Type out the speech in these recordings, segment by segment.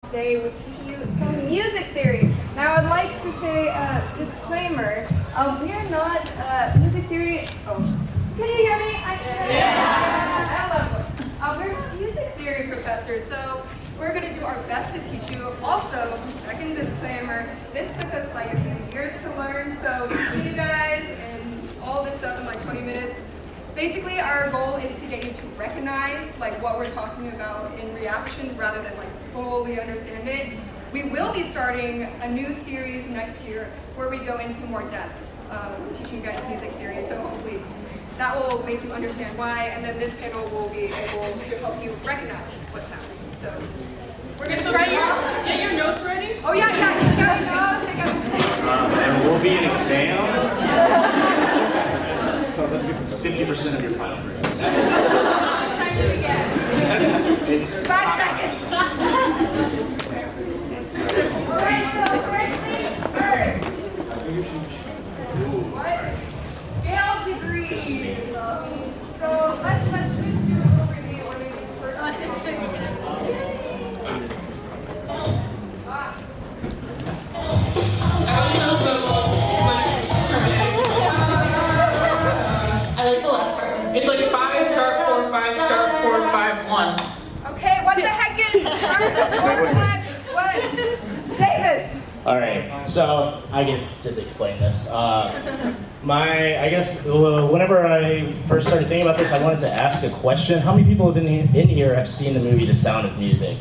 Today we're teaching you some music theory. Now I'd like to say a disclaimer. We are not music theory. Oh, can you hear me? I love this. We're music theory professors, so we're going to do our best to teach you. Also, second disclaimer, this took us like a few years to learn, so to do you guys and all this stuff in like 20 minutes. Basically, our goal is to get you to recognize like what we're talking about in reactions rather than like fully understand it. We will be starting a new series next year where we go into more depth, teaching you guys music theory, so hopefully that will make you understand why, and then this panel will be able to help you recognize what's happening. So we're going to start off. Get your notes ready? Oh yeah, take out your notes, take out And will be an exam. It's 50% of your final grade. Try to do it again. It's 5 seconds. Alright, so first things first. What? Scale degrees. So let's just do a little review when we first I like the last part. It's like 5 sharp 4 5 sharp 4 5 1. Okay, what the heck is sharp 4 5 1? Davis. All right, so I get to explain this. I guess whenever I first started thinking about this, I wanted to ask a question. How many people in here have seen the movie The Sound of Music?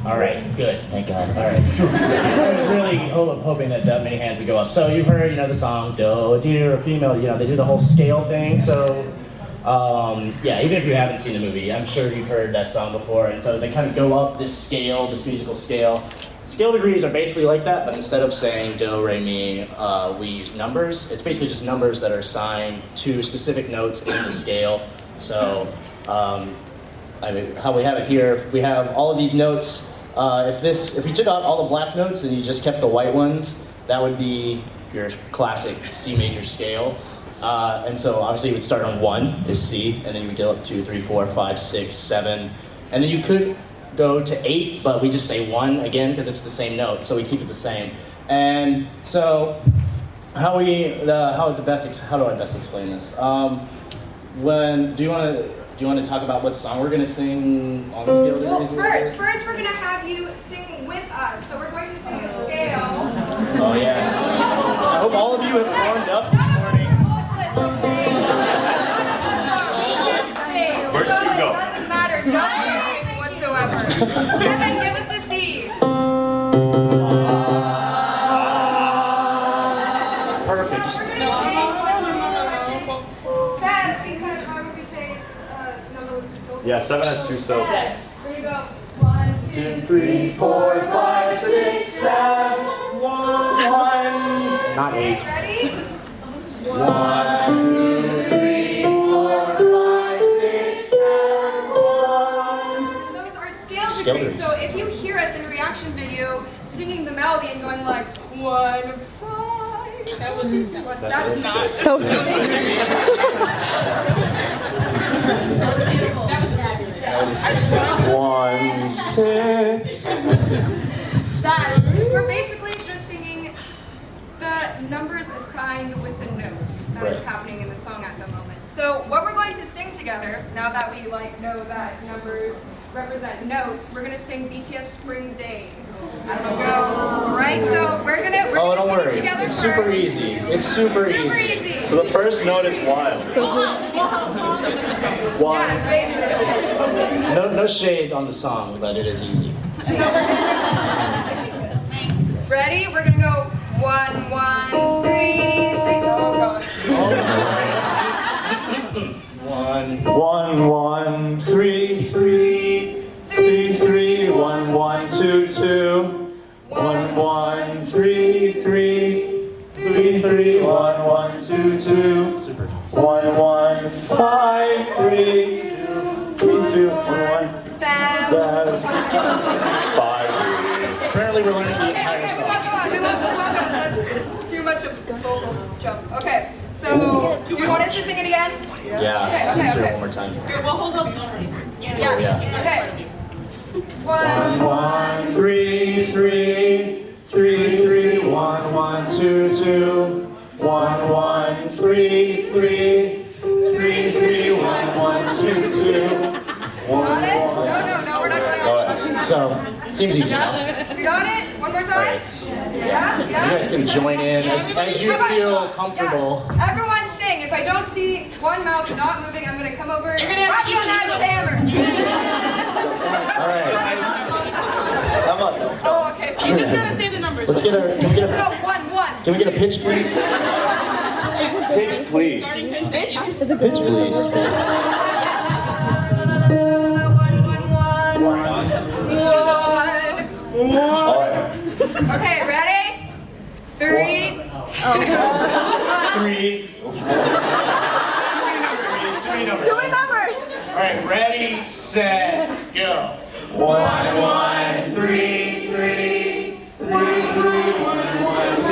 All right, good, thank God. All right, I was really hoping that many hands would go up. So you've heard, the song Do, Dear, or Female. They do the whole scale thing. So yeah, even if you haven't seen the movie, I'm sure you've heard that song before. And so they kind of go up this scale, this musical scale. Scale degrees are basically like that, but instead of saying do, re, mi, we use numbers. It's basically just numbers that are assigned to specific notes in the scale. So how we have it here, we have all of these notes. If you took out all the black notes and you just kept the white ones, that would be your classic C major scale. And so obviously you would start on 1 is C, and then you would go up 2, 3, 4, 5, 6, 7, and then you could go to 8, but we just say 1 again because it's the same note, so we keep it the same. And so how do I best explain this? Do you want to talk about what song we're going to sing on the scale? Well, first we're going to have you sing with us. So we're going to sing a scale. Oh yes. I hope all of you have warmed up this morning. Where's so Stu go? It doesn't matter. No singing whatsoever. Kevin, give us a C. Perfect. We're going to sing 7 because why would we say number was just so. Yeah, 7 has 2 so. We're going to go 1, 2, 3, 4, 5, 6, 7, 1. Not 8. Okay, ready? 1, 2, 3, 4, 5, 6, 7, 1. Those are scale degrees. So if you hear us in a reaction video singing the melody and going like 1, 5, That was your that's not. That was One, 6. That we're basically just singing the numbers assigned with the notes that is Right. happening in the song at the moment. So what we're going to sing together, now that we know that numbers represent notes, we're gonna sing BTS Spring Day. I don't know, right? So we're gonna Oh, don't sing it worry. together It's first. super easy. It's super Super easy. easy. So the first note is wild. One. Yeah, basically. No shade on the song, but it is easy. Ready? We're gonna go 1, 1, 3, 3. Oh god. 1, 1, 1, 3, 3, 3, 3, 1, 1, 2, 2, 1, 1, 3, 3, 3, 3, 1, 1, 2, 2, super. 1, 1, 5, 3, 3, 2, 1, 1, 7. 5, 3. Apparently we're learning the entire Okay, song. move on. That's too much of a vocal jump. Okay, so do you want us to sing it again? Yeah, Okay. let's hear it one more time. We'll hold up numbers. Yeah. Yeah. Okay. 1, 1, 3, Seems easy enough. Yeah? We got it? One more time? Right. Yeah? You guys can join in as you feel comfortable. Yeah. Everyone sing. If I don't see one mouth not moving, I'm going to come over and whack you on the head with a hammer. All right. How about that? Oh, okay. So You just gotta say the numbers. Let's get a. Can we get let's a? go 1-1. Can we get a pitch, please? Pitch, please. Bitch. Pitch, please. 1-1-1. Let's do this. All right. Okay, ready? 3. Three. Three numbers. Too many numbers. All right, ready, set, go. 1, 1, 3, 3, 3, 1, 1, 2, 2.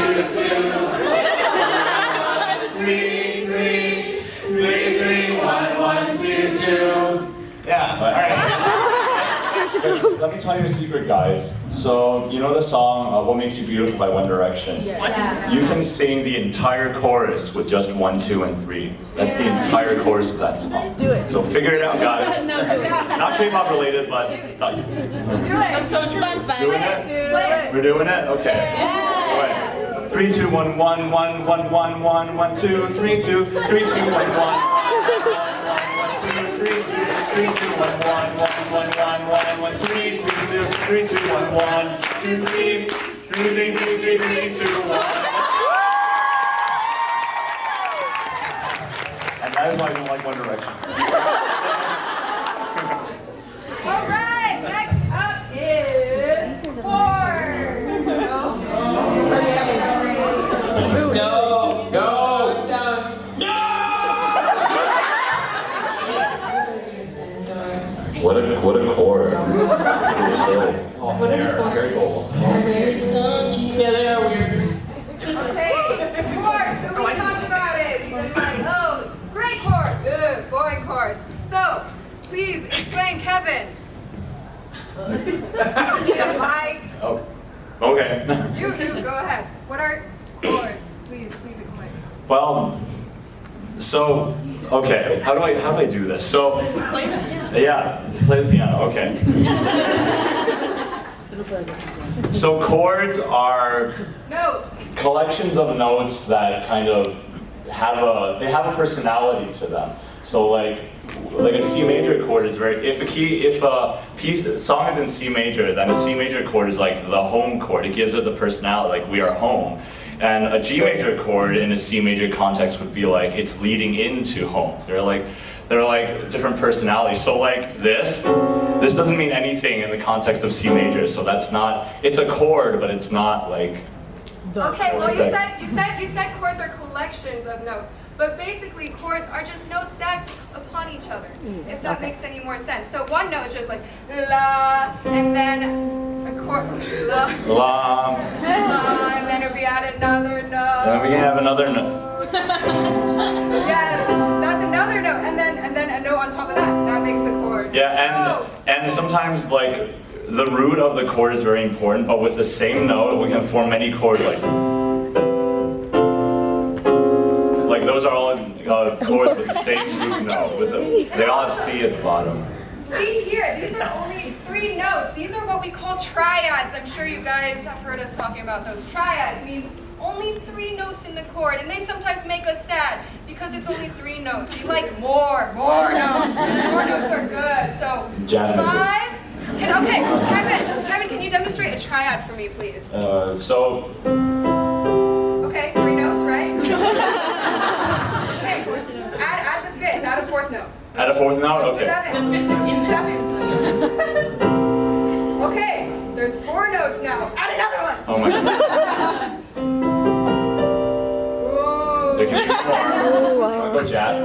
3, 3, 3, 3, 1, 1, 2, 2. Yeah, all right. Let me tell you a secret, guys. So, you know the song What Makes You Beautiful by One Direction? Yeah. You can sing the entire chorus with just 1, 2, and 3. That's the entire chorus of that song. Do it. So figure it out, guys. No, do it. Not K-pop related, but thought you Do it. That's so true. Fun. doing it? Play it. We're doing it? Okay. All right. 3, 2, 1, 1, 1, 1, 1, 1, 1, 2, 3, 2, 3, 2, 1, 1, 1, 1, 2, 3, 2, 3, 2, 1, 1, 1, 1, 1, 1, 1, 3, 2, 2, 3, 2, 1, 1, 2, 3, 3, 3, 3, 3, 2, 1. And that is why I don't like One Direction. All right, next up is chord. No. Go. What a chord. Very cool. Yeah, they are weird. Okay, chords. So we talked about it. We've been like, oh, great chord, good, boring chords. So, please explain, Kevin. Mike, Oh, okay. you, go ahead. What are chords? Please explain. Well, so, okay, how do I do this? So, yeah, play the piano, okay. So chords are Notes. collections of notes that kind of have a personality to them. So like a C major chord is very, if a song is in C major, then a C major chord is like the home chord. It gives it the personality, like we are home. And a G major chord in a C major context would be like it's leading into home. They're like different personalities. So like this doesn't mean anything in the context of C major. So that's not, it's a chord, but it's not like. Okay, well you said chords are collections of notes, but basically chords are just notes stacked upon each other. If that makes any more sense. So one note is just like la, and then a chord la, and then if we add another note. And then we can have another note. Yes, that's another note, and then a note on top of that. That makes a chord. Yeah, and sometimes like the root of the chord is very important, but with the same note we can form many chords like those are all chords with the same root note. They all have C at the bottom. See here, these are only 3 notes. These are what we call triads. I'm sure you guys have heard us talking about those. Triads means only 3 notes in the chord, and they sometimes make us sad because it's only 3 notes. We like more notes. More notes are good. So Jazz 5. Kevin, can you demonstrate a triad for me, please? Okay, 3 notes, right? Okay, add the 5th, add a 4th note. Add a 4th note? Okay. 7. Okay, there's 4 notes now. Add another one. Oh my god. There can be more. Wanna go jazz?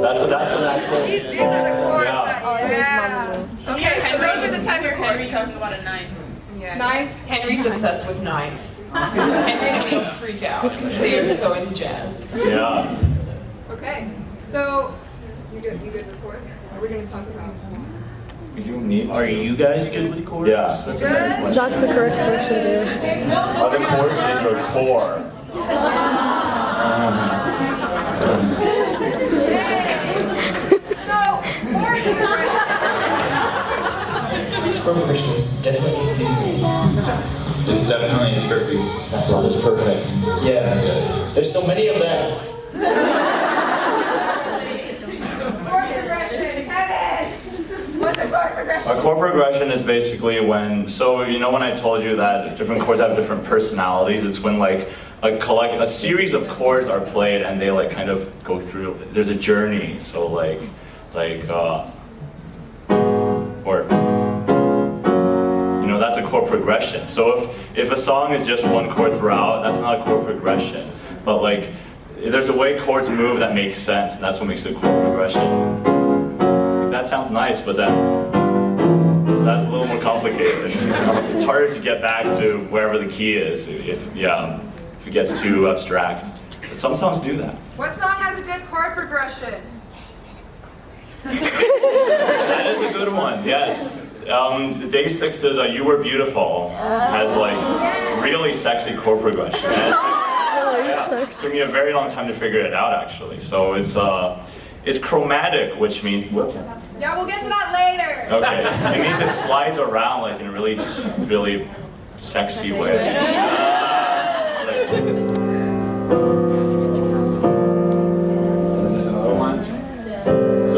That's an actual. These are the chords Yeah. that, Okay, so those are the type of Henry chords. talking about a 9. Yeah. 9? Henry's obsessed with 9s. Henry and me will freak out because they are so into jazz. Yeah. Okay, so you good with chords? Are we going to talk about? You need to. Are you guys good with chords? Yeah, that's a great Good. question. That's the correct question, dude. Are the chords in your core? So, chord progression. chord progression is definitely confusing me. It's definitely trippy. That song is perfect. Yeah. There's so many of them. Chord progression, Kevin! What's a chord progression? A chord progression is basically when, so you know when I told you that different chords have different personalities, it's when like a series of chords are played and they like kind of go through, there's a journey, so or, you know, that's a chord progression. So if a song is just one chord throughout, that's not a chord progression. But like, there's a way chords move that makes sense, and that's what makes it a chord progression. That sounds nice, but then that's a little more complicated. It's harder to get back to wherever the key is if it gets too abstract. But some songs do that. What song has a good chord progression? That is a good one, yes. Day 6's You Were Beautiful has like really sexy chord progression. It took me a very long time to figure it out actually. So it's chromatic, which means, Yeah, we'll get to that later. okay, it means it slides around like in a really, really sexy way.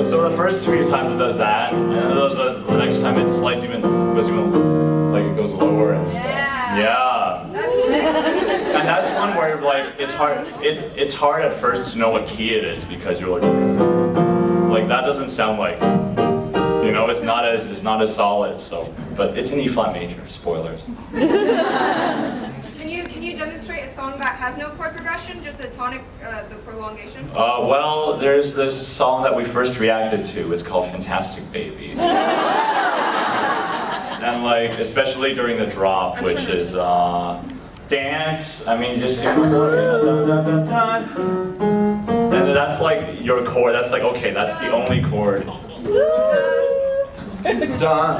So the first 3 times it does that, and then the next time it slides goes even like it goes lower and stuff. Yeah. That's it. And that's one where like it's hard at first to know what key it is because you're like that doesn't sound like, you know, it's not as solid. So, but it's in E flat major. Spoilers. Can you demonstrate a song that has no chord progression, just a tonic, the prolongation? Well, there's this song that we first reacted to. It's called Fantastic Baby. And like, especially during the drop, which is dance. I mean, just and that's like your chord. That's like, okay, that's the only chord. Done.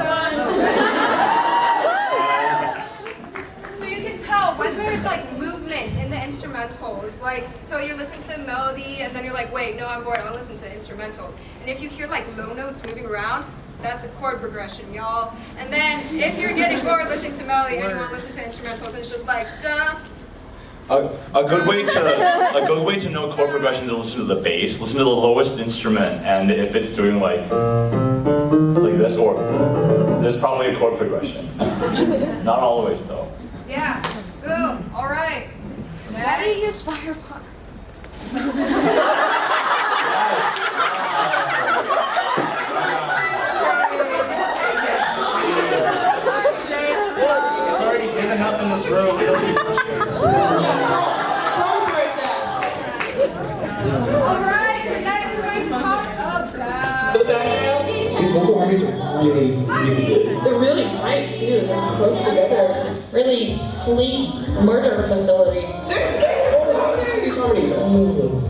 When there's like movement in the instrumentals, like, so you're listening to the melody and then you're like, wait, no, I'm bored, I want to listen to the instrumentals. And if you hear like low notes moving around, that's a chord progression, y'all. And then if you're getting bored listening to melody and you want to listen to instrumentals and it's just like, duh. A good way to know chord progression is to listen to the bass, listen to the lowest instrument, and if it's doing like this, or there's probably a chord progression. Not always though. Yeah. Boom. All right. Why do you use Firefox? It's already given up in this room. We don't need to share. All right. So next we're going to talk about. These vocal harmonies are really, really good. They're really tight too. They're close together. Really sleek murder facility. They're scary. These harmonies.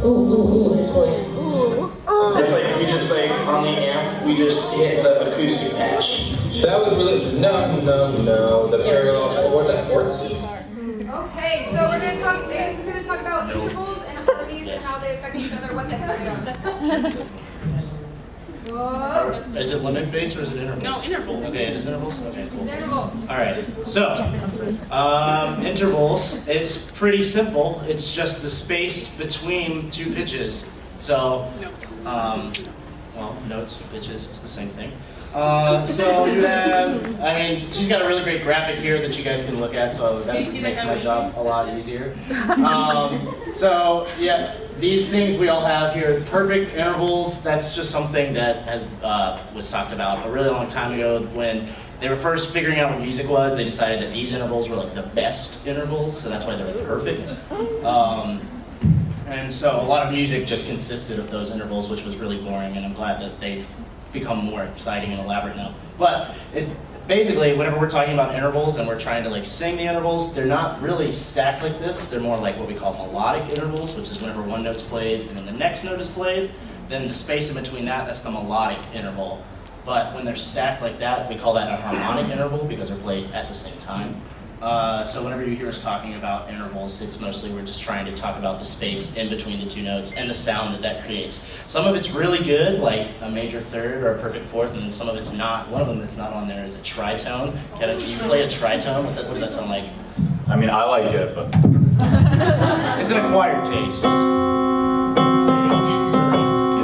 Ooh, his voice. It's like we just like on the amp, we just hit the acoustic patch. That was really no. The parallel chord, that chords. Okay, so we're going to talk. Davis is going to talk about intervals and harmonies and how they affect each other. What the hell are you? Whoa. Is it limit bass or is it intervals? No, intervals. Okay, it is intervals? Okay, cool. Intervals. Alright, so, intervals is pretty simple. It's just the space between 2 pitches. So, well, notes, pitches, it's the same thing. So you have, I mean, she's got a really great graphic here that you guys can look at, so that makes my job a lot easier. So yeah, these things we all have here, perfect intervals, that's just something that was talked about a really long time ago when they were first figuring out what music was. They decided that these intervals were like the best intervals, so that's why they're perfect. And so a lot of music just consisted of those intervals, which was really boring, and I'm glad that they've become more exciting and elaborate now. But basically, whenever we're talking about intervals and we're trying to like sing the intervals, they're not really stacked like this. They're more like what we call melodic intervals, which is whenever one note's played and then the next note is played, then the space in between that's the melodic interval. But when they're stacked like that, we call that a harmonic interval because they're played at the same time. So whenever you hear us talking about intervals, it's mostly we're just trying to talk about the space in between the two notes and the sound that that creates. Some of it's really good, like a major third or a perfect fourth, and then some of it's not. One of them that's not on there is a tritone. Kevin, can you play a tritone? What does that sound like? I mean, I like it, but It's an acquired taste. you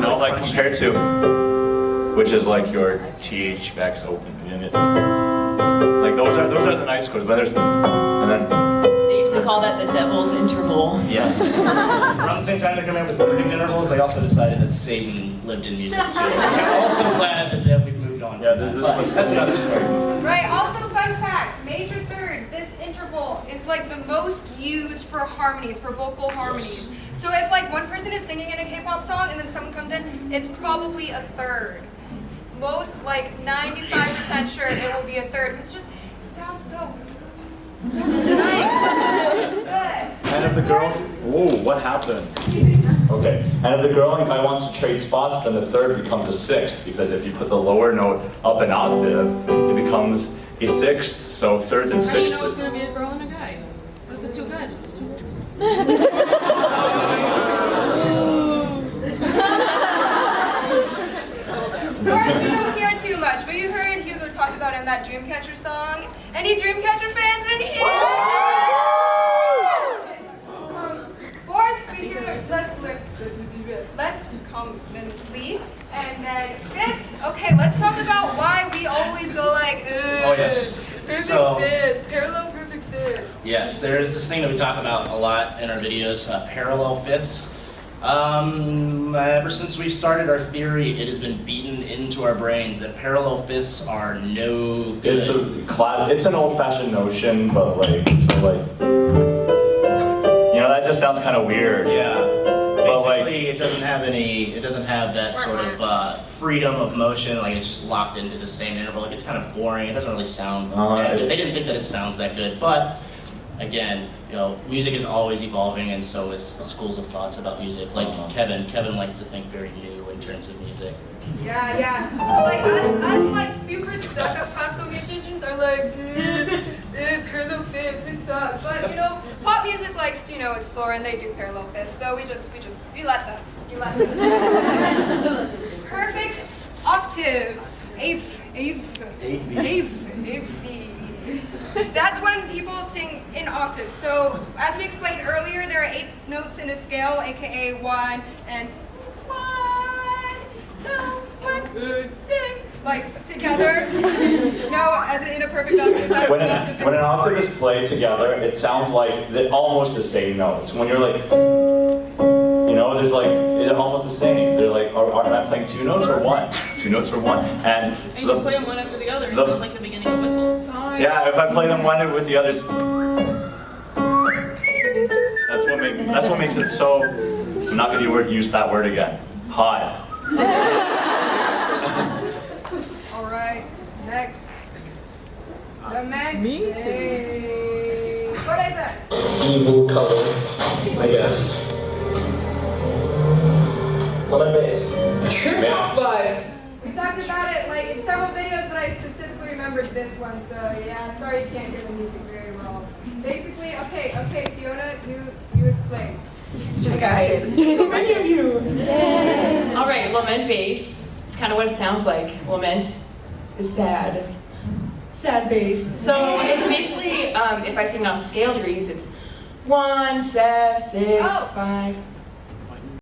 know, like compared to, which is like your TH backs open in it. Like those are the nice chords, but there's, and then. They used to call that the devil's interval. Yes. Around the same time they're coming up with perfect intervals, they also decided that Satan lived in music too. Which I'm also glad that we've moved on. Yeah, that's another story. Right, also fun fact, major thirds, this interval is like the most used for harmonies, for vocal harmonies. So if like one person is singing in a K-pop song and then someone comes in, it's probably a third. Most, like 95% sure it will be a third, because it just sounds so nice. Good. And if the girl, whoa, what happened? Okay, and if the girl and guy wants to trade spots, then the third becomes a sixth, because if you put the lower note up an octave, it becomes a sixth, so thirds and How do you sixths. know it's going to be a girl and a guy? What if it's two guys? What if it's two girls? Of course, we don't hear too much, but you heard Hugo talk about in that Dreamcatcher song. Any Dreamcatcher fans in here? Fourth, we hear less commonly, and then fifths. Okay, let's talk about why we always go like, Oh yes. perfect So- fifths, parallel perfect fifths. Yes, there's this thing that we talk about a lot in our videos, parallel fifths. Ever since we started our theory, it has been beaten into our brains that parallel fifths are no good. It's an old-fashioned notion, but like, so like, you know, that just sounds kind of weird. Yeah. But like, Basically, it doesn't have that sort of freedom of motion. Like it's just locked into the same interval. Like it's kind of boring. It doesn't really sound. They didn't think that it sounds that good, but. Again, you know, music is always evolving, and so is schools of thoughts about music. Like Kevin likes to think very new in terms of music. Yeah. So like us like super stuck up classical musicians are like, parallel fifths, they suck. But you know, pop music likes to, you know, explore, and they do parallel fifths. So we let them. Perfect octave. Eighth. That's when people sing in octaves. So, as we explained earlier, there are 8 notes in a scale, aka 1 and 1. So, 1 could sing like together. No, as in a perfect octave. That's when an octave. an octave is played together, it sounds like almost the same notes. When you're like, you know, there's like, it's almost the same. They're like, am I playing 2 notes or 1? 2 notes or 1? And you play them one after the other. It sounds like the beginning of a whistle. Yeah, if I play them one with the others, that's what makes it so. I'm not going to use that word again. Hot. All right, next. The next is what is it? Evil color, I guess. Lemon bass. True pop vibes. We talked about it like in several videos, but I specifically remembered this one. So yeah, sorry you can't hear the music very well. Basically, okay, Fiona, you explain. Hi guys, there's so many of you. Yeah. All right, lament bass. It's kind of what it sounds like. Lament is sad. Sad bass. So it's basically, if I sing it on scale degrees, it's 1, 7, 6, 5.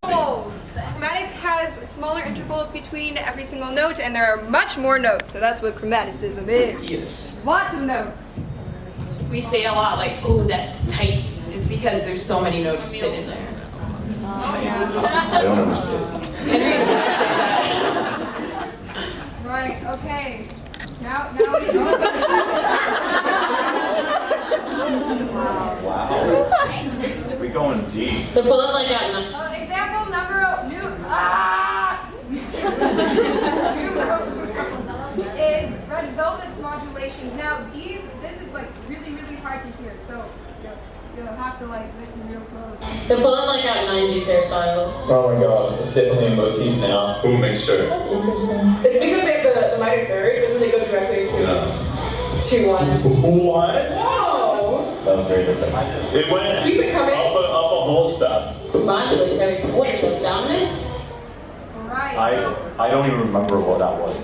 Intervals. Chromatics has smaller intervals between every single note, and there are much more notes. So that's what chromaticism is. Yes. Lots of notes. We say a lot like, oh, that's tight. It's because there's so many notes fit in there. I don't understand. Henry did not say that. Right, okay. Now we go. Wow. We're going deep. They're pulling like that. Example number is Red Velvet's modulations. Now this is like really hard to hear, so you'll have to like listen real close. They're pulling like that 90s hairstyles. Oh my god, it's definitely a motif now. Who makes sure? That's interesting. It's because they have the minor third, but then they go directly to 2-1. What? Whoa! That was very different. It went Keep it coming. up the whole stuff. Modulates every voice, like dominant. Right. I don't even remember what that was.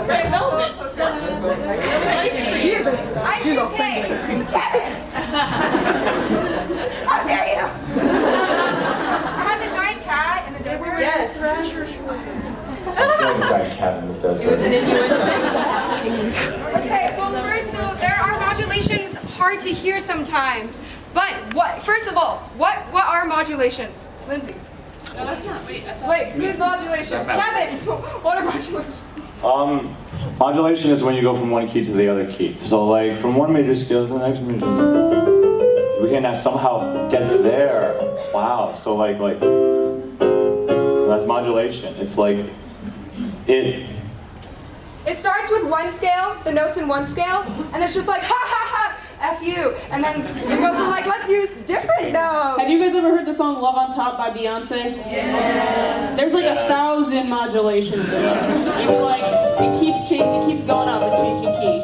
Red velvet. She's a cake. Kevin. How dare you? I had the giant cat in the desert. Yes. I feel like Giant Cat in the desert. It was an innuendo. Okay, well first, so there are modulations hard to hear sometimes. But first of all, what are modulations? Lindsay. No, that's not. Wait, I thought. Wait, who's modulations? Kevin, what are modulations? Modulation is when you go from one key to the other key. So like from one major scale to the next major. We can somehow get there. Wow. So like that's modulation. It's like it starts with one scale, the notes in one scale, and it's just like ha ha ha, F you, and then it goes to like let's use different notes. Have you guys ever heard the song Love on Top by Beyonce? Yeah. There's like 1,000 modulations in it. It's like, it keeps changing, it keeps going up and changing key.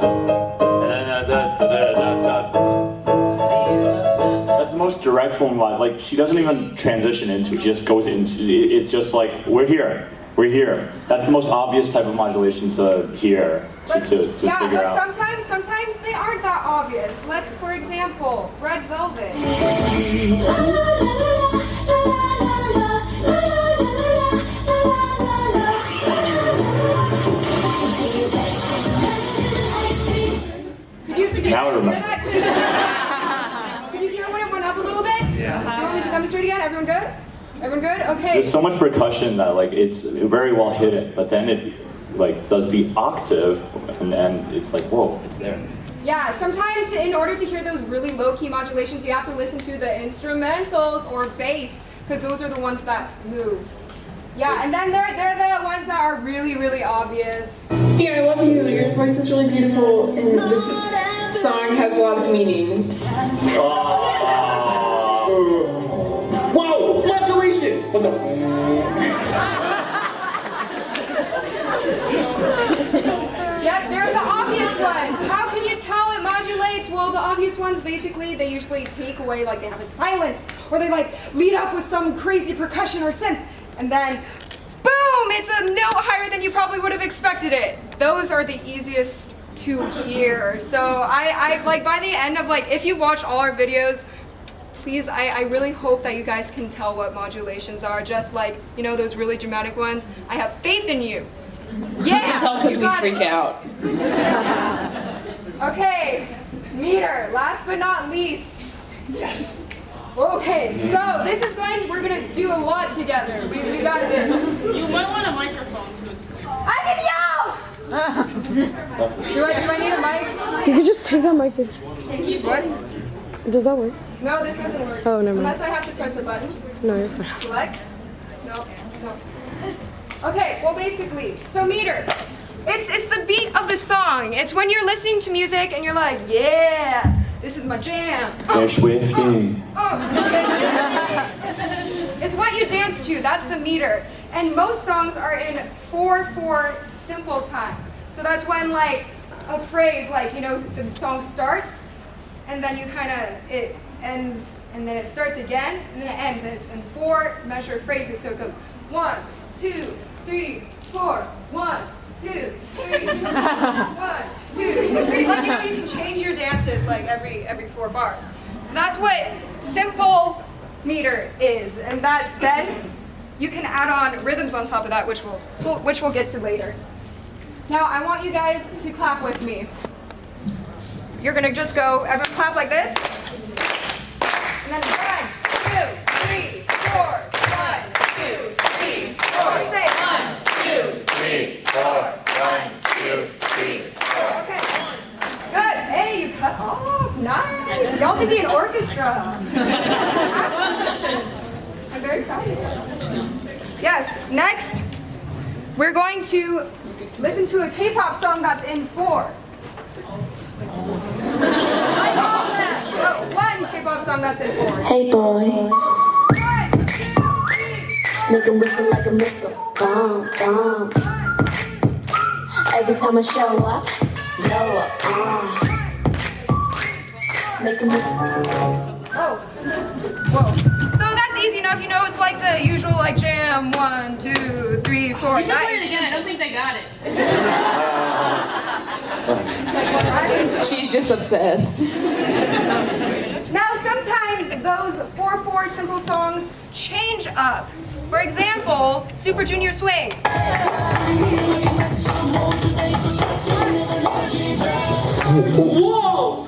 That's the most direct form of like she doesn't even transition into it, she just goes into it's just like we're here. That's the most obvious type of modulation to hear, to figure out. Sometimes they aren't that obvious. Let's, for example, Red Velvet. Could you guys hear that? Could you hear when it went up a little bit? Yeah. Do you want me to demonstrate again? Everyone good? Everyone good? Okay. There's so much percussion that like it's very well hidden, but then it like does the octave, and it's like whoa, it's there. Yeah, sometimes in order to hear those really low-key modulations, you have to listen to the instrumentals or bass, because those are the ones that move. Yeah, and then they're the ones that are really, really obvious. Yeah, I love you. Your voice is really beautiful, and this song has a lot of meaning. Wow, modulation! What the? Yep, they're the obvious ones. How can you tell it modulates? Well, the obvious ones, basically, they usually take away, like they have a silence, or they like lead up with some crazy percussion or synth, and then boom, it's a note higher than you probably would have expected it. Those are the easiest to hear. So I like by the end of like, if you watch all our videos, please, I really hope that you guys can tell what modulations are, just like, you know, those really dramatic ones. I have faith in you. Yeah! Tell because we freak out. Okay, meter, last but not least. Yes. Okay, so this is we're gonna do a lot together. We got this. You might want a microphone to explain. I can yell! do I need a mic? You could just take that mic. What? Does that work? No, this doesn't work. Oh, never mind. Unless I have to press a button. No, you're fine. Select? No. Okay, well basically, so meter. It's the beat of the song. It's when you're listening to music and you're like, yeah, this is my jam. Fish with me. It's what you dance to, that's the meter. And most songs are in 4/4 simple time. So that's when like a phrase, like, you know, the song starts and then you it ends and then it starts again and then it ends, and it's in 4 measure phrases. So it goes 1, 2, 3, 4, 1, 2, 3, 1, 2, 3. Like, you know, you can change your dances like every 4 bars. So that's what simple meter is, and that then you can add on rhythms on top of that, which we'll get to later. Now I want you guys to clap with me. You're gonna just go, everyone clap like this, and then 1, 2, 3, 4. 1, 2, 3, 4. Say 1, 2, 3, 4. 1, 2, 3, 4. Okay. Good. Hey, you cut off. Nice. Y'all can be an orchestra. I'm very proud of you. Yes. Next, we're going to listen to a K-pop song that's in 4. One K-pop song that's in 4. Hey boy, 1, 2, 3, 4. make 'em whistle like a missile. Bomb, bomb. Every time I show up, blow up. Make a move. Oh. Whoa. So that's easy enough, you know, it's like the usual like jam, 1, 2, 3, 4. You should play it again. I don't think they got it. She's just obsessed. Now sometimes those 4/4 simple songs change up. For example, Super Junior Swing. Whoa!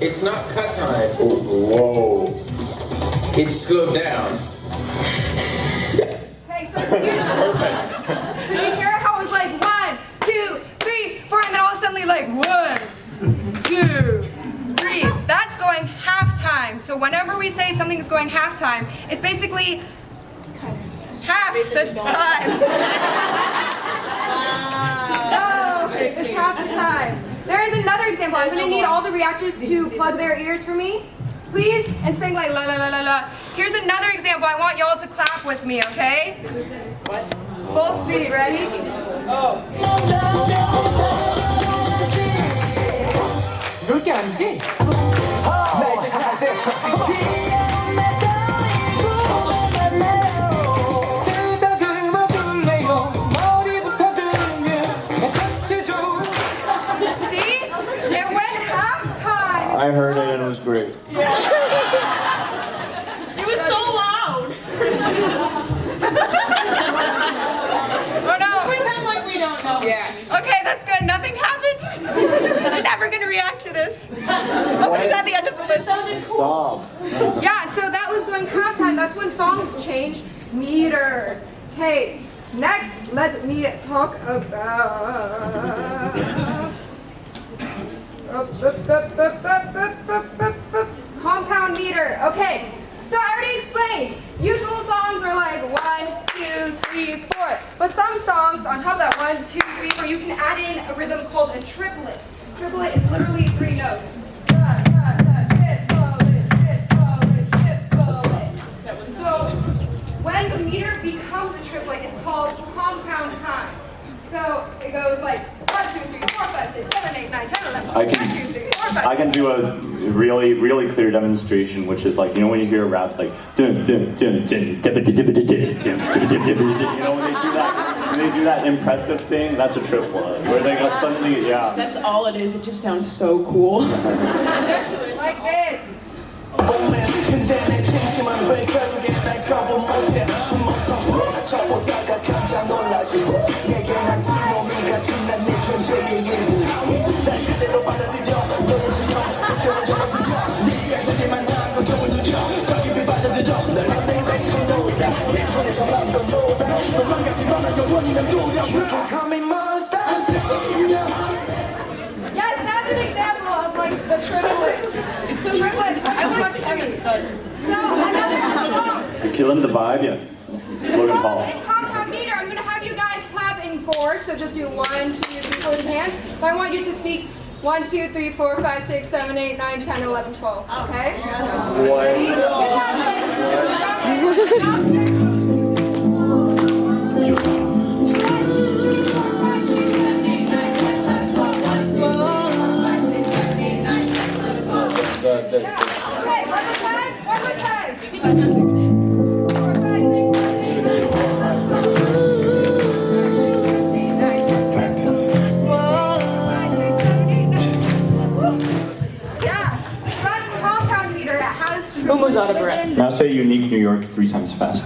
It's not cut time. Whoa. It's slowed down. Okay, so can you hear how it was like 1, 2, 3, 4, and then all of a sudden like 1, 2, 3. That's going halftime. So whenever we say something is going halftime, it's basically half the time. No, it's half the time. There is another example. I'm going to need all the reactors to plug their ears for me, please, and sing like la la la la la. Here's another example. I want y'all to clap with me, okay? What? Full speed. Ready? Oh. 그렇게 아니지? 날 쫓아갈 때 쓰다듬어 줄래요 머리부터 등을 같이 줘. See? It went halftime. I heard it and it was great. It was so loud. Oh no. Pretend like we don't know. Yeah. Okay, that's good. Nothing happened. I'm never gonna react to this. Oh, it's at the end of the list. Stop. Yeah, so that was going halftime. That's when songs change meter. Okay, next let me talk about compound meter. Okay, so I already explained. Usual songs are like 1, 2, 3, 4. But some songs on top of that 1, 2, 3, 4, you can add in a rhythm called a triplet. Triplet is literally 3 notes. Da, da, da, triplet, triplet, triplet. So when the meter becomes a triplet, it's called compound time. So it goes like 1, 2, 3, 4, 5, 6, 7, 8, 9, 10, 11, 12, 1, 2, 3, 4, 5. I can do a really clear demonstration, which is like, you know, when you hear raps like dun dun dun dun dun dun dun dun dun, you know, when they do that impressive thing, that's a triplet. Where they go suddenly, yeah. That's all it is. It just sounds so cool. Like this. Yes, that's an example of like the triplets. It's the triplets. I want to three. So another song. You're killing the vibe, yeah. The song in compound meter. I'm gonna have you guys clap in 4. So just do 1, 2, 3, 4 with hands. But I want you to speak 1, 2, 3, 4, 5, 6, 7, 8, 9, 10, 11, 12. Okay? Ready? You got this. Okay, one more time. 4, 5, 6, 7, 8, 9, 10, 11. Yeah, so that's compound meter. It has Almost out of breath. Now say unique New York 3 times fast.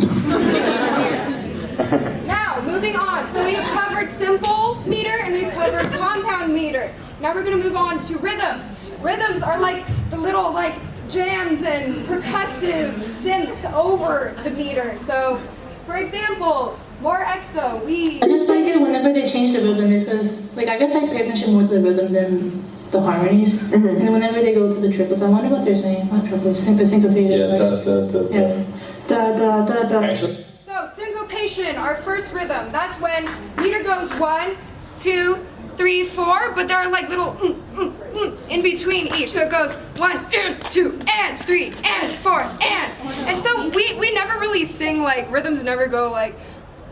Now, moving on. So we have covered simple meter and we've covered compound meter. Now we're going to move on to rhythms. Rhythms are like the little like jams and percussive synths over the meter. So, for example, more EXO, I just like it whenever they change the rhythm because, like, I guess I pay attention more to the rhythm than the harmonies. And whenever they go to the triplets, I wonder what they're saying. Not triplets, the syncopated. Yeah, like, da da da da. yeah. Da da da da. Actually, So syncopation, our first rhythm. That's when meter goes 1, 2, 3, 4, but there are like little in between each. So it goes 1, 2, and 3, and 4, and so we never really sing like rhythms. Never go like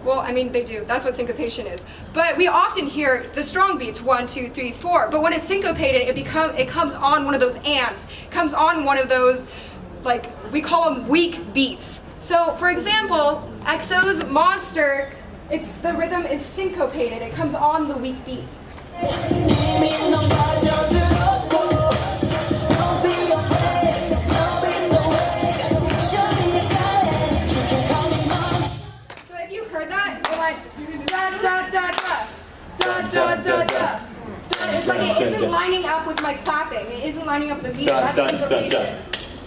Well, I mean, they do. That's what syncopation is. But we often hear the strong beats, 1, 2, 3, 4. But when it's syncopated, it comes on one of those ands. It comes on one of those, like, we call them weak beats. So, for example, EXO's Monster, the rhythm is syncopated. It comes on the weak beat. Da da da da da da da. It's like it isn't lining up with my clapping. It isn't lining up with the beat. That's syncopation.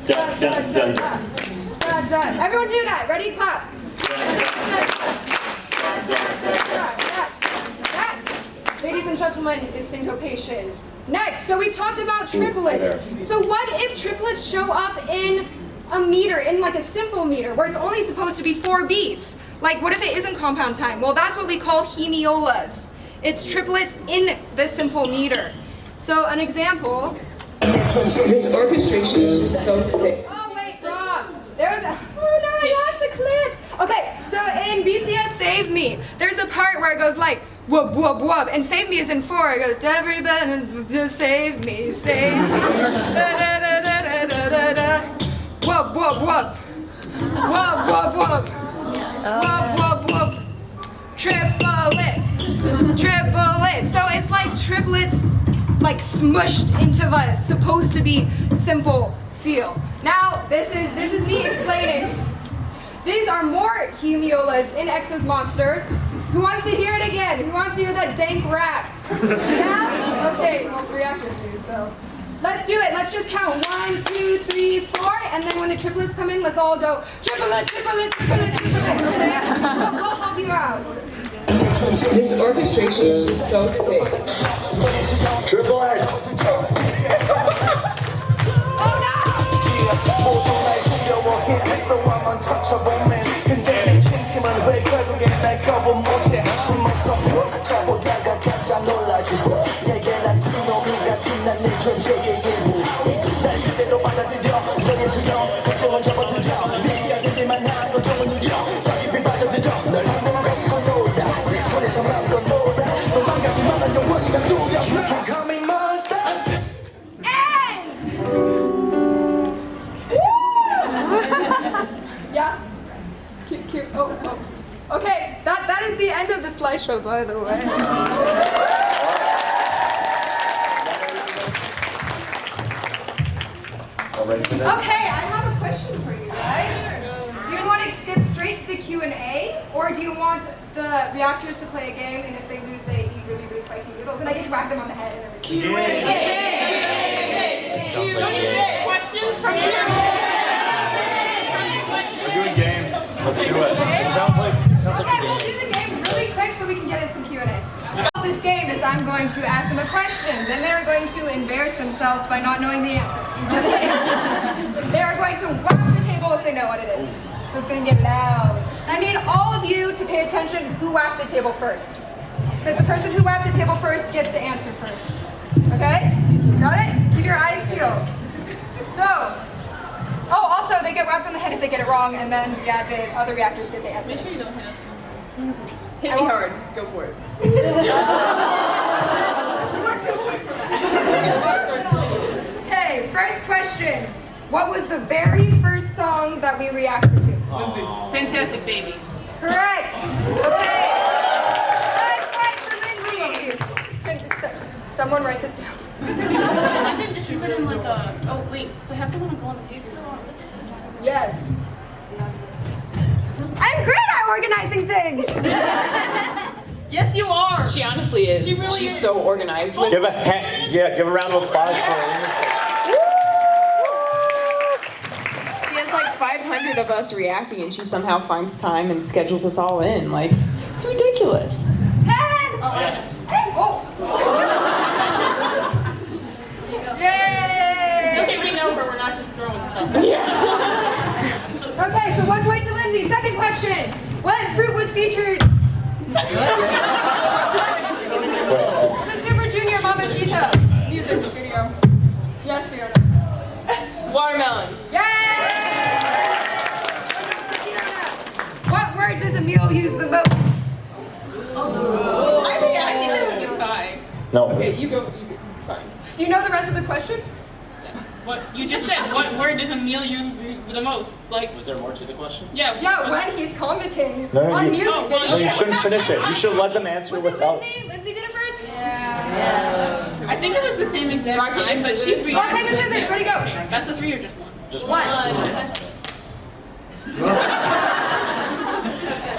Da da da da da da. Everyone do that. Ready? Clap. Da da da da. Yes. That, ladies and gentlemen, is syncopation. Next, so we've talked about triplets. So what if triplets show up in a meter, in like a simple meter, where it's only supposed to be 4 beats? Like, what if it isn't compound time? Well, that's what we call hemiolas. It's triplets in the simple meter. So, an example. This orchestration is just so thick. Oh, wait, wrong. There was a, oh no, I lost the clip. Okay, so in BTS Save Me, there's a part where it goes like, whoop, whoop, whoop, and Save Me is in 4. It goes, everybody, just save me, save me. Da, da, da, da, da, da, da. Whoop, whoop, whoop. Whoop, whoop, whoop. Whoop, whoop, whoop. Triplet. Triplet. So it's like triplets, like smushed into the supposed to be simple feel. Now, this is me explaining. These are more hemiolas in EXO's Monster. Who wants to hear it again? Who wants to hear that dank rap? Yeah? Okay, well, reactors do, so. Let's do it. Let's just count 1, 2, 3, 4, and then when the triplets come in, let's all go triplet, triplet, triplet, triplet. Okay? We'll help you out. This orchestration is just so thick. Triplet. Yeah? Cute. Oh. Okay, that is the end of the slideshow, by the way. Okay, I have a question for you guys. Do you want to skip straight to the Q&A, or do you want the reactors to play a game, and if they lose, they eat really, really spicy noodles, and I get to whack them on the head and everything? Q&A. Questions from you? We're doing games. Let's do it. It sounds like Okay, we'll do the game really quick so we can get in some Q&A. This game is I'm going to ask them a question, then they're going to embarrass themselves by not knowing the answer. Just kidding. They are going to whack the table if they know what it is. So it's going to get loud. I need all of you to pay attention who whacked the table first. Because the person who whacked the table first gets to answer first. Okay? Got it? Keep your eyes peeled. So, also they get whacked on the head if they get it wrong, and then, yeah, the other reactors get to answer. Make sure you don't hit us. Hit me hard. Go for it. You weren't too quick for that. Okay, first question. What was the very first song that we reacted to? Lindsay. Fantastic Baby. Correct. Okay. Right for Lindsay. Someone write this down. I can just put in like a. Oh wait. So have someone go on the team. Yes. I'm great at organizing things. Yes, you are. She honestly is. She really She's is. so organized. Give a round of applause for her. She has like 500 of us reacting, and she somehow finds time and schedules us all in. Like, it's ridiculous. Yay! It's okay, we know her. We're not just throwing stuff. Okay, so 1 point to Lindsay. Second question. What fruit was featured? The Super Junior Mamashita music video. Yes, Fiona. Watermelon. Yay! What word does Emil use the most? Okay, you go. Fine. Do you know the rest of the question? What you just said? What word does Emil use the most? Like, Was there more to the question? yeah. Yeah, when he's commenting No, on you- music Oh, videos. No, you shouldn't finish it. You should let them answer Was it without. Lindsay? Lindsay did it first? I think it was the same exact Rock, paper, time, but scissors. she Rock, paper, scissors, ready, go. That's the 3 or just 1? Just One.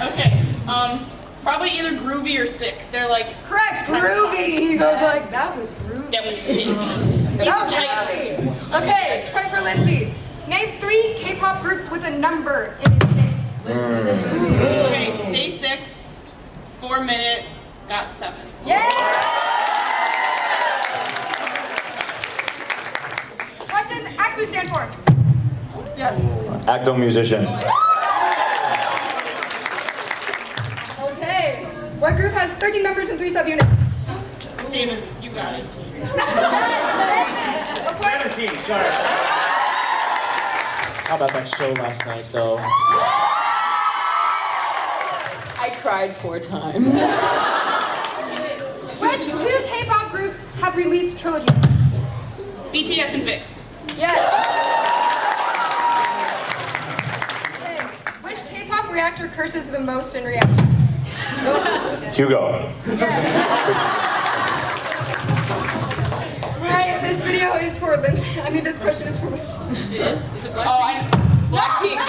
Okay. Probably either groovy or sick. They're like Correct, groovy. He goes like, that was groovy. that was sick. That was groovy. Okay, point for Lindsay. Name 3 K-pop groups with a number in its name. Okay, day 6, 4 minute, got 7. Yeah! What does ACMU stand for? Yes. Acto musician. Okay. What group has 13 members and 3 subunits? Davis, you got it. Yes, Davis. What point? 17, sorry. How about that show last night, though? I cried 4 times. Which 2 K-pop groups have released trilogies? BTS and VIX. Yes. Okay. Which K-pop reactor curses the most in reactions? Hugo. Yes. Right, this video is for Lindsay. I mean, this question is for Lindsay. Is it Blackpink? Blackpink.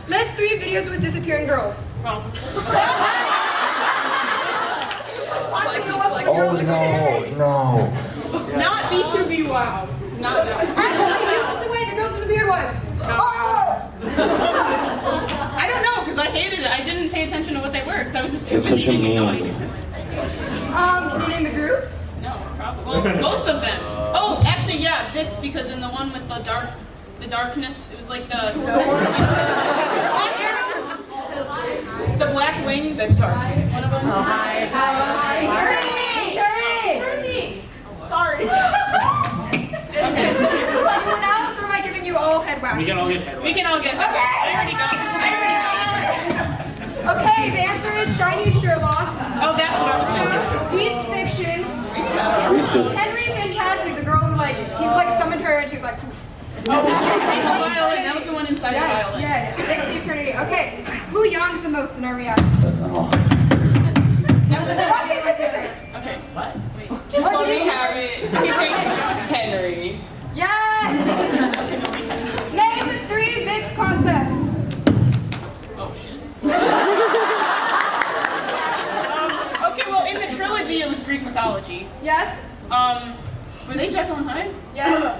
List 3 videos with disappearing girls. Wrong. Oh no. Not B2B Wow. Not that. Actually, you looked away. The girl disappeared once. Oh! I don't know, because I hated it. I didn't pay attention to what they were, because I was just too It's busy such a making meme. noise. Can you name the groups? No, probably. Well, most of them. Oh, actually, yeah, VIX, because in the one with the darkness, it was like the black wings. The dark. One of them. Turning! Sorry. Okay. Someone else, or am I giving you all head wags? We can all get head We can all get. Okay. I already got it. Okay, the answer is Shiny Sherlock. Oh, that's what I was thinking. Beast Fiction. Henry Fantastic, the girl who he summoned her and she was like poof. Oh, violin. That was the one inside the violin. Yes, Next Eternity. Okay, who yawns the most in our reactions? Rock, paper, scissors. Okay. What? Wait. Just What let did me you have it. Henry. Yes! Name 3 VIX concepts. Oh shit. Okay, well, in the trilogy, it was Greek mythology. Yes? Were they Jekyll and Hyde? Yes.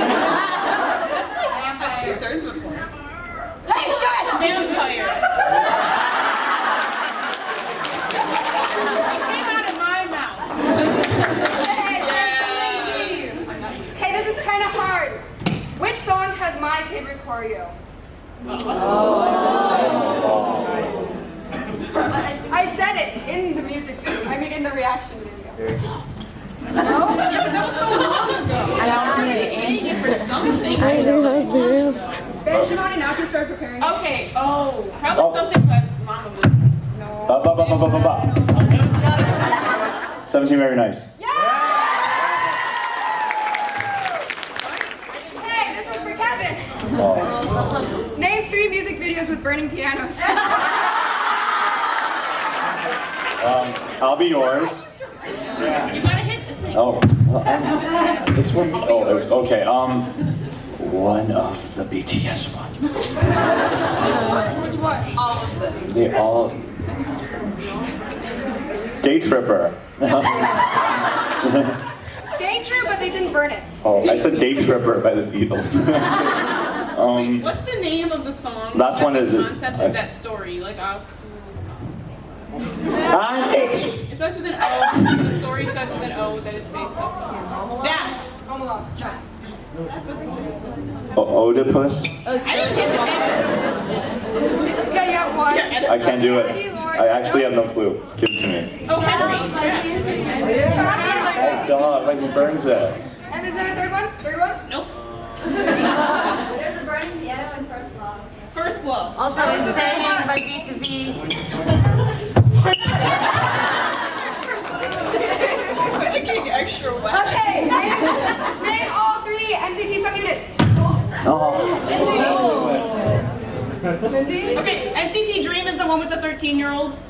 That's like 2/3 of a point. Hey, shush! Vampire. It came out of my mouth. Okay, this is kind of hard. Which song has my favorite choreo? I said it in the music video. I mean, in the reaction video. No? Yeah, but that was so long ago. I don't know the answer for something. I know that's the answer. Ben, Shimon, and Aki start preparing. Okay. Oh, probably something but Mama would. No. 17 very nice. Hey, this one's for Kevin. Oh. Name 3 music videos with burning pianos. I'll be yours. You gotta hit the thing. Oh, well, it's for me. Oh, it was, okay. One of the BTS ones. Which one? all of them. They all. Day Tripper. Danger, but they didn't burn it. Oh, I said Day Tripper by the Beatles. What's the name of the song? Last one is- The concept is that story, like us. It It starts with an O. The story starts with an O that it's based on. That. Almost. No. Oedipus? I didn't hit the Okay, you have one. I can't do it. I actually have no clue. Give it to me. Oh, Henry. Oh, duh, like he burns it. And is there a third one? Third one? Nope. There's a burning piano in First Love. First Love. Also, it's saying by B2B. Thinking extra wet. Okay, name all 3 NCT subunits. Lindsay? Okay, NCT Dream is the one with the 13-year-olds.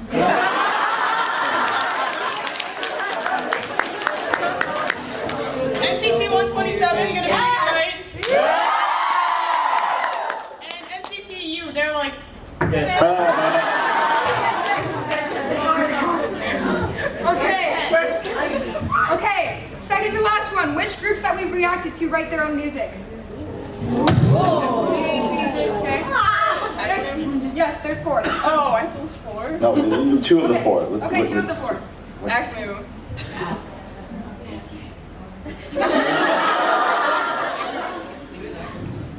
NCT 127, gonna be right? And NCT U, they're like. Okay, second to last one. Which groups that we've reacted to write their own music? Okay. There's 4. Oh, I thought it was 4. No, 2 of the 4. Okay, 2 of the 4. Acmu.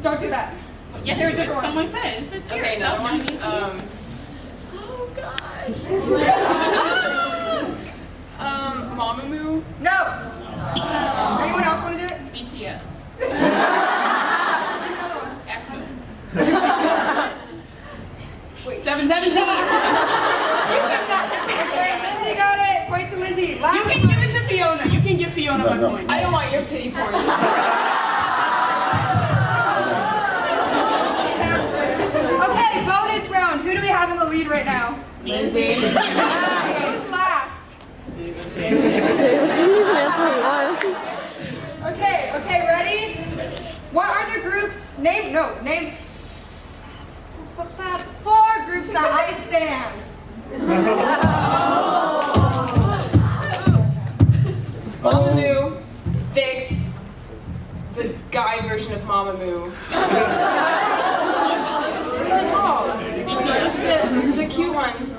Don't do that. Yes, They're do it. different. Someone said, is this Okay, another one. Oh gosh. Mamamoo. No. Anyone else want to do it? BTS. Wait, 17. Okay, Lindsay got it. Point to Lindsay. Last You can give it to Fiona. You can give Fiona my point. I don't want your pity points. Okay, bonus round. Who do we have in the lead right now? Lindsay. Who's last? Davis didn't even answer one. Okay, ready? What are the groups? Name 4 groups that I stand. Mamamoo, Vix, the guy version of Mamamoo. The cute ones.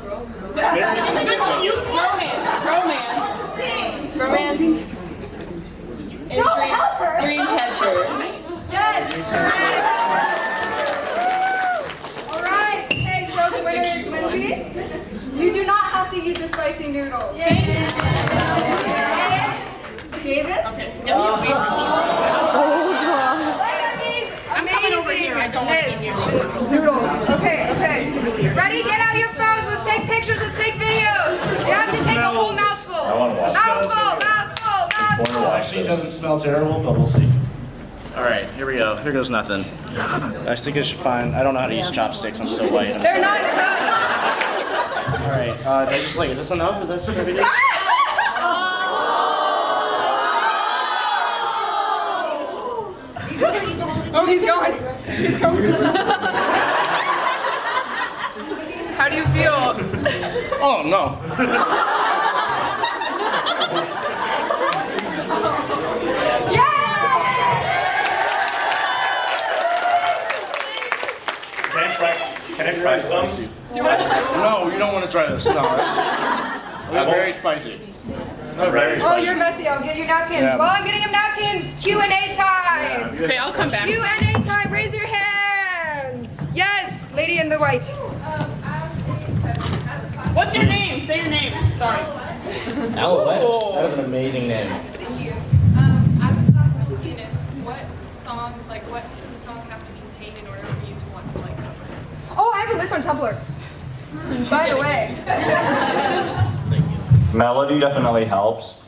Romance. And Don't help her. Dreamcatcher. Yes. All right. Okay, so the winner is Lindsay. You do not have to eat the spicy noodles. Loser is Davis. Oh, God. Look at these I'm coming over here. I don't want to be here. noodles. Okay. Ready? Get out your phones. Let's take pictures. Let's take videos. You have to take a whole mouthful. Mouthful. It actually doesn't smell terrible, but we'll see. All right, here we go. Here goes nothing. I think I should find. I don't know how to use chopsticks. I'm so white. They're not good. All right. They just like. Is this enough? Is that just everything? Oh, he's going. He's going. How do you feel? Oh no. Can I try some? Do you want to try some? No, you don't want to try this. No. They're very spicy. They're very Oh, spicy. you're messy. I'll get you napkins. Yeah. Well, I'm getting him napkins. Q&A time. Okay, I'll come back. Q&A time. Raise your hands. Yes, lady in the white. What's your name? Say your name. Sorry. Alouette. That is an amazing name. Thank you. As a classical pianist, what songs have to contain in order for you to want to like cover it? Oh, I have a list on Tumblr. By the way. Melody definitely helps.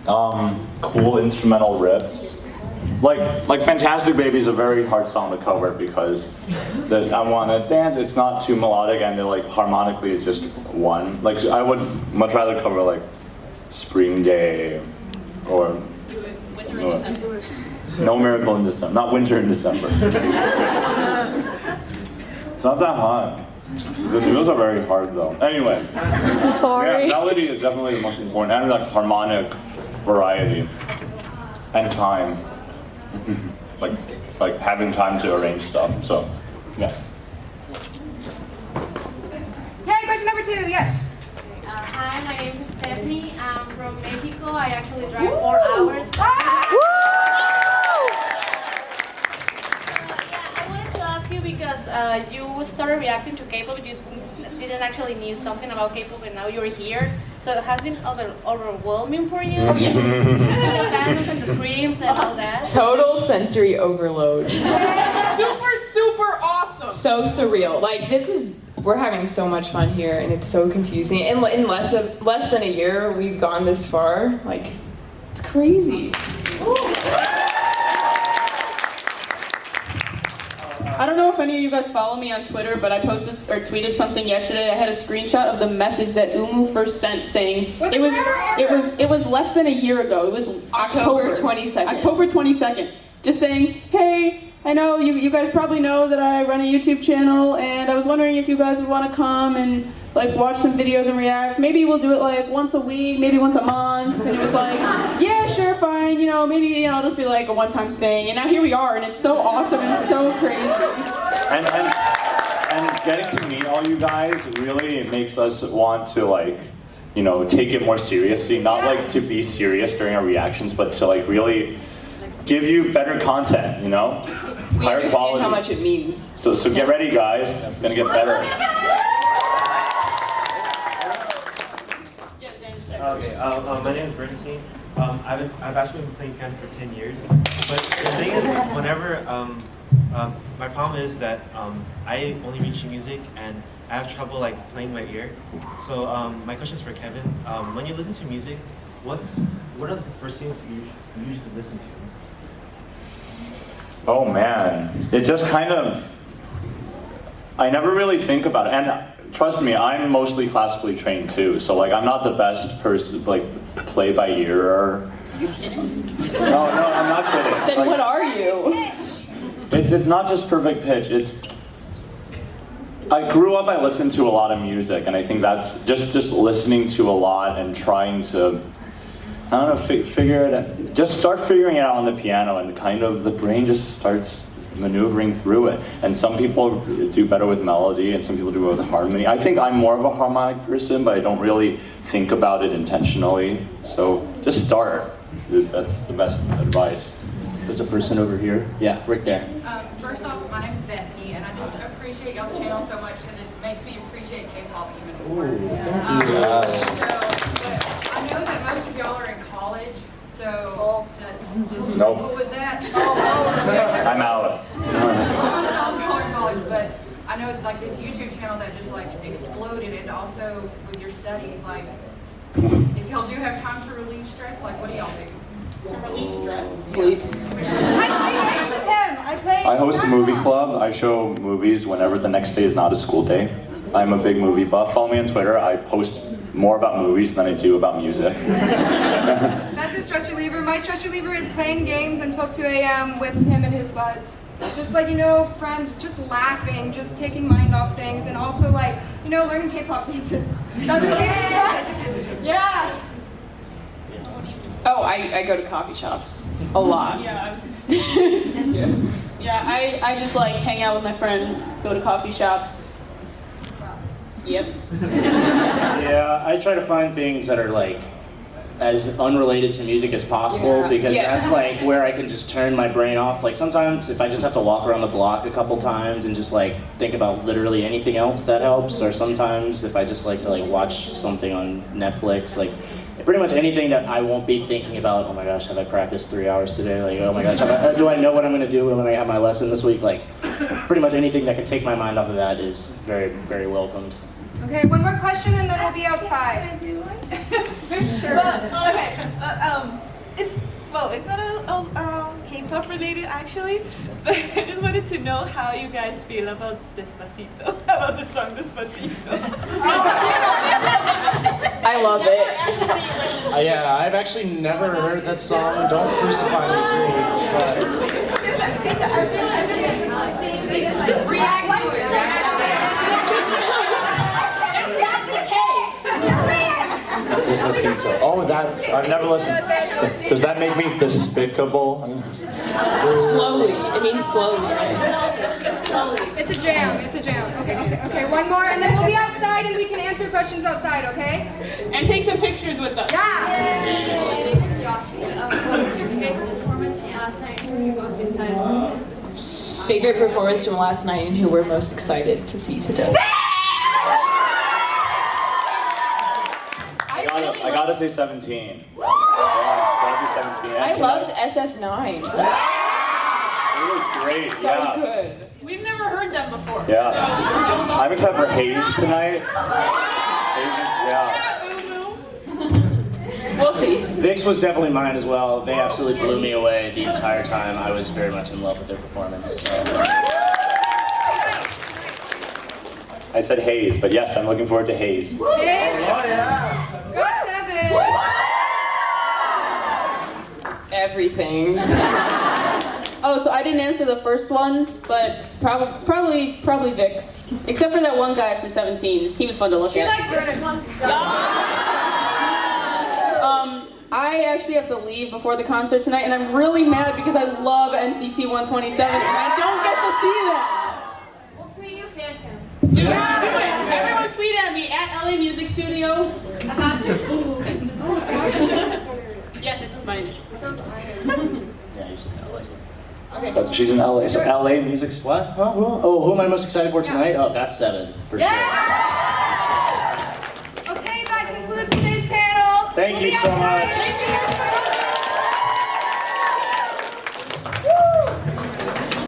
Cool instrumental riffs. Like Fantastic Baby is a very hard song to cover because I want to dance. It's not too melodic and like harmonically it's just one. Like I would much rather cover like Spring Day or Winter in December. No Miracle in December. Not Winter in December. It's not that hard. The noodles are very hard though. Anyway. I'm sorry. Yeah, melody is definitely the most important, and like harmonic variety and time, like having time to arrange stuff. So, yeah. Yay, question number 2. Yes. Hi, my name is Stephanie. I'm from Mexico. I actually drive 4 hours. I wanted to ask you because you started reacting to K-pop. You didn't actually knew something about K-pop, and now you're here. So it has been overwhelming for you? Oh, yes. The fandoms and the screams and all that? Total sensory overload. Super awesome. So surreal. Like we're having so much fun here, and it's so confusing. And in less than a year, we've gone this far. Like, it's crazy. I don't know if any of you guys follow me on Twitter, but I posted or tweeted something yesterday. I had a screenshot of the message that Umu first sent saying it was less than a year ago. It was October 22nd. October 22nd. Just saying, hey, I know you guys probably know that I run a YouTube channel, and I was wondering if you guys would want to come and like watch some videos and react. Maybe we'll do it like once a week, maybe once a month. And it was like, yeah, sure, fine. Maybe it'll just be like a one-time thing. And now here we are, and it's so awesome and so crazy. And getting to meet all you guys really makes us want to like, take it more seriously. Not like to be serious during our reactions, but to like really give you better content. We Higher understand quality. how much it means. So get ready, guys. It's gonna get better. Okay, my name is Bernstein. I've actually been playing piano for 10 years. But the thing is, whenever, my problem is that I only reach music and I have trouble like playing my ear. So my question is for Kevin. When you listen to music, what are the first things you usually listen to? Oh man, it just kind of, I never really think about it. And trust me, I'm mostly classically trained too, so like I'm not the best person, like play by ear or... Are you kidding? No, I'm not kidding. Then like, what are you? It's not just perfect pitch, I grew up, I listened to a lot of music, and I think that's just listening to a lot and trying to, I don't know, figure it out, just start figuring it out on the piano, and kind of the brain just starts maneuvering through it. And some people do better with melody, and some people do better with harmony. I think I'm more of a harmonic person, but I don't really think about it intentionally. So just start. That's the best advice. There's a person over here. Yeah, right there. First off, my name is Bethany, and I just appreciate y'all's channel so much because it makes me appreciate K-pop even more. Thank you. But I know that most of y'all are in college, so Nope. with that, I'm out. college, but I know like this YouTube channel that just like exploded, and also with your studies, like if y'all do have time to relieve stress, like what do y'all do? To relieve stress? Sleep. I play games with him. I host a movie club. I show movies whenever the next day is not a school day. I'm a big movie buff. Follow me on Twitter. I post more about movies than I do about music. That's his stress reliever. My stress reliever is playing games until 2 a.m. with him and his buds. Just like, friends, just laughing, just taking mind off things, and also like, learning K-pop dances. That relieves stress. Yeah. Oh, I go to coffee shops a lot. Yeah, I was gonna say. Yeah, I just like hang out with my friends, go to coffee shops. Yep. Yeah, I try to find things that are like as unrelated to music as possible, because that's like where I can just turn my brain off. Like sometimes if I just have to walk around the block a couple times and just like think about literally anything else, that helps. Or sometimes if I just like to like watch something on Netflix, like pretty much anything that I won't be thinking about, oh my gosh, have I practiced 3 hours today? Like, oh my gosh, do I know what I'm gonna do when I have my lesson this week? Like pretty much anything that can take my mind off of that is very, very welcomed. Okay, one more question and then we'll be outside. Sure. Okay. It's not K-pop related actually, but I just wanted to know how you guys feel about Despacito, about the song Despacito. I love it. Yeah, I've actually never heard that song. Don't crucify me, please. Despacito. Oh, I've never listened. Does that make me despicable? Slowly. It means slowly. It's a jam. Okay, one more and then we'll be outside and we can answer questions outside, okay? And take some pictures with us. Yeah! My name is Josh. What was your favorite performance from last night? Who were you most excited to see? Favorite performance from last night and who we're most excited to see today? gotta say 17. Yeah, gotta be 17. I loved SF9. It was great, So yeah. good. We've never heard them before. Yeah. I'm excited for Hayes tonight. Hayes, yeah. We'll see. Vix was definitely mine as well. They absolutely blew me away the entire time. I was very much in love with their performance. So. I said Hayes, but yes, I'm looking forward to Hayes. Hayes. Oh, yeah. Got 7. Everything. Oh, so I didn't answer the first one, but probably Vix. Except for that one guy from 17. He was fun to look She at. likes Vernon. I actually have to leave before the concert tonight, and I'm really mad because I love NCT 127, and I don't get to see them. We'll tweet you fan cams. Do it. Everyone tweet at me at LA Music Studio. I got you. Yes, it's my initials. Yeah, you said LA. That's, she's in LA. So LA music. What? Huh? Who am I most excited for tonight? Oh, got 7 for sure. Okay, that concludes today's panel. Thank you so much. Thank you.